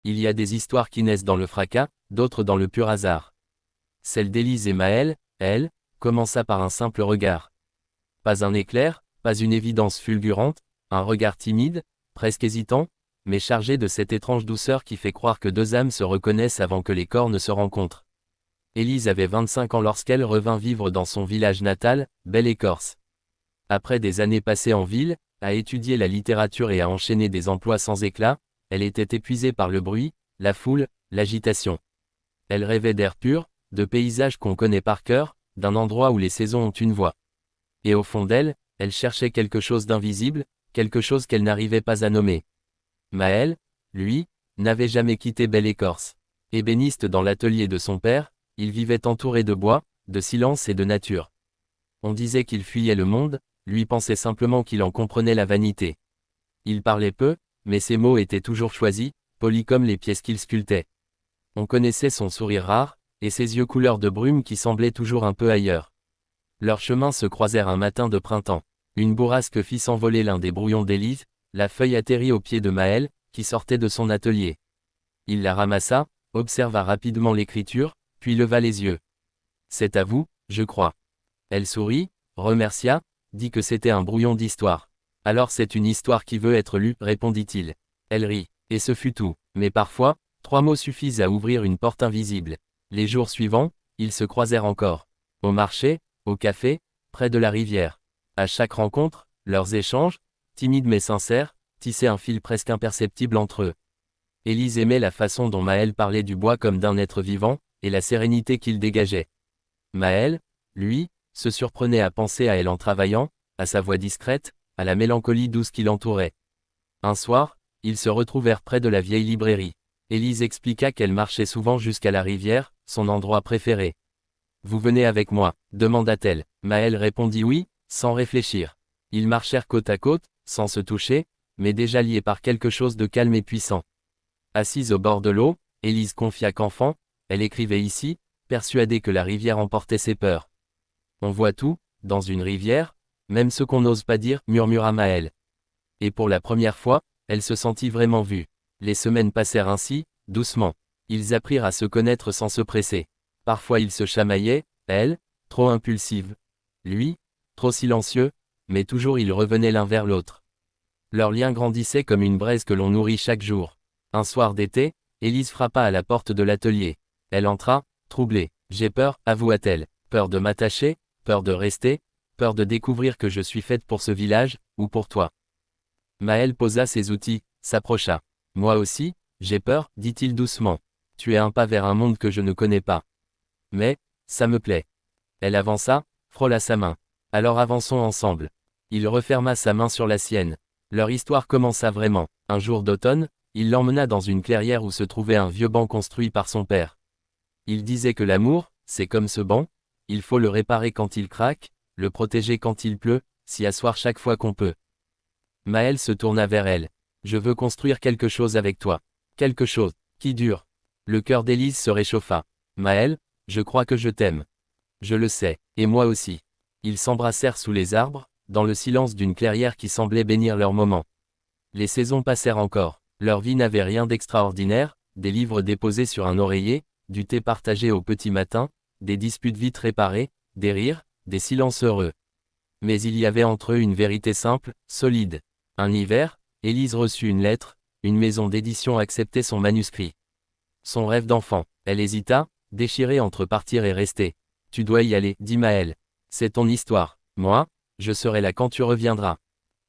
Il y a des histoires qui naissent dans le fracas, d'autres dans le pur hasard. Celle d'Élise et Maël, elle, commença par un simple regard. Pas un éclair, pas une évidence fulgurante, un regard timide, presque hésitant, mais chargé de cette étrange douceur qui fait croire que deux âmes se reconnaissent avant que les corps ne se rencontrent. Élise avait 25 ans lorsqu'elle revint vivre dans son village natal, Belle-Écorce. Après des années passées en ville, à étudier la littérature et à enchaîner des emplois sans éclat, elle était épuisée par le bruit, la foule, l'agitation. Elle rêvait d'air pur, de paysages qu'on connaît par cœur, d'un endroit où les saisons ont une voix. Et au fond d'elle, elle cherchait quelque chose d'invisible, quelque chose qu'elle n'arrivait pas à nommer. Maël, lui, n'avait jamais quitté Belle-Écorce. Ébéniste dans l'atelier de son père, il vivait entouré de bois, de silence et de nature. On disait qu'il fuyait le monde, lui pensait simplement qu'il en comprenait la vanité. Il parlait peu, mais ses mots étaient toujours choisis, polis comme les pièces qu'il sculptait. On connaissait son sourire rare, et ses yeux couleur de brume qui semblaient toujours un peu ailleurs. Leurs chemins se croisèrent un matin de printemps. Une bourrasque fit s'envoler l'un des brouillons d'Élise, la feuille atterrit au pied de Maël, qui sortait de son atelier. Il la ramassa, observa rapidement l'écriture, puis leva les yeux. « C'est à vous, je crois. » Elle sourit, remercia, dit que c'était un brouillon d'histoire. « Alors c'est une histoire qui veut être lue, répondit-il. Elle rit, et ce fut tout. Mais parfois, 3 mots suffisent à ouvrir une porte invisible. Les jours suivants, ils se croisèrent encore. Au marché, au café, près de la rivière. À chaque rencontre, leurs échanges, timides mais sincères, tissaient un fil presque imperceptible entre eux. Élise aimait la façon dont Maël parlait du bois comme d'un être vivant, et la sérénité qu'il dégageait. Maël, lui, se surprenait à penser à elle en travaillant, à sa voix discrète, à la mélancolie douce qui l'entourait. Un soir, ils se retrouvèrent près de la vieille librairie. Élise expliqua qu'elle marchait souvent jusqu'à la rivière, son endroit préféré. « Vous venez avec moi ?» demanda-t-elle. Maël répondit oui, sans réfléchir. Ils marchèrent côte à côte, sans se toucher, mais déjà liés par quelque chose de calme et puissant. Assise au bord de l'eau, Élise confia qu'enfant, elle écrivait ici, persuadée que la rivière emportait ses peurs. « On voit tout, dans une rivière, même ce qu'on n'ose pas dire, » murmura Maël. Et pour la première fois, elle se sentit vraiment vue. Les semaines passèrent ainsi, doucement. Ils apprirent à se connaître sans se presser. Parfois ils se chamaillaient, elle, trop impulsive. Lui, trop silencieux, mais toujours ils revenaient l'un vers l'autre. Leur lien grandissait comme une braise que l'on nourrit chaque jour. Un soir d'été, Élise frappa à la porte de l'atelier. Elle entra, troublée. « J'ai peur, avoua-t-elle. Peur de m'attacher, peur de rester, peur de découvrir que je suis faite pour ce village, ou pour toi. » Maël posa ses outils, s'approcha. « Moi aussi, j'ai peur, dit-il doucement. Tu es un pas vers un monde que je ne connais pas. Mais, ça me plaît. » Elle avança, frôla sa main. « Alors avançons ensemble. » Il referma sa main sur la sienne. Leur histoire commença vraiment. Un jour d'automne, il l'emmena dans une clairière où se trouvait un vieux banc construit par son père. Il disait que l'amour, c'est comme ce banc, il faut le réparer quand il craque, le protéger quand il pleut, s'y asseoir chaque fois qu'on peut. Maël se tourna vers elle. « Je veux construire quelque chose avec toi. Quelque chose, qui dure. » Le cœur d'Élise se réchauffa. « Maël, je crois que je t'aime. » « Je le sais, et moi aussi. » Ils s'embrassèrent sous les arbres, dans le silence d'une clairière qui semblait bénir leur moment. Les saisons passèrent encore. Leur vie n'avait rien d'extraordinaire, des livres déposés sur un oreiller, du thé partagé au petit matin, des disputes vite réparées, des rires, des silences heureux. Mais il y avait entre eux une vérité simple, solide. Un hiver, Élise reçut une lettre, une maison d'édition acceptait son manuscrit. Son rêve d'enfant. Elle hésita, déchirée entre partir et rester. « Tu dois y aller, dit Maël. C'est ton histoire. Moi, je serai là quand tu reviendras. »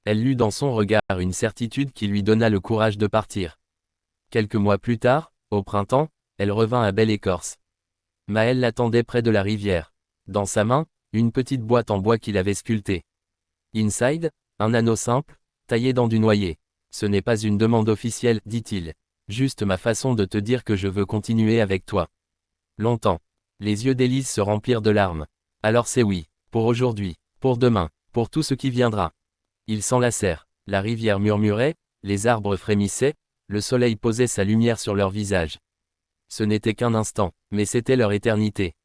Elle lut dans son regard une certitude qui lui donna le courage de partir. Quelques mois plus tard, au printemps, elle revint à Belle-Écorce. Maël l'attendait près de la rivière. Dans sa main, une petite boîte en bois qu'il avait sculptée. Inside, un anneau simple, taillé dans du noyer. « Ce n'est pas une demande officielle, dit-il. Juste ma façon de te dire que je veux continuer avec toi. Longtemps. » Les yeux d'Élise se remplirent de larmes. « Alors c'est oui, pour aujourd'hui, pour demain, pour tout ce qui viendra. » Ils s'enlacèrent. La rivière murmurait, les arbres frémissaient, le soleil posait sa lumière sur leurs visages. Ce n'était qu'un instant, mais c'était leur éternité.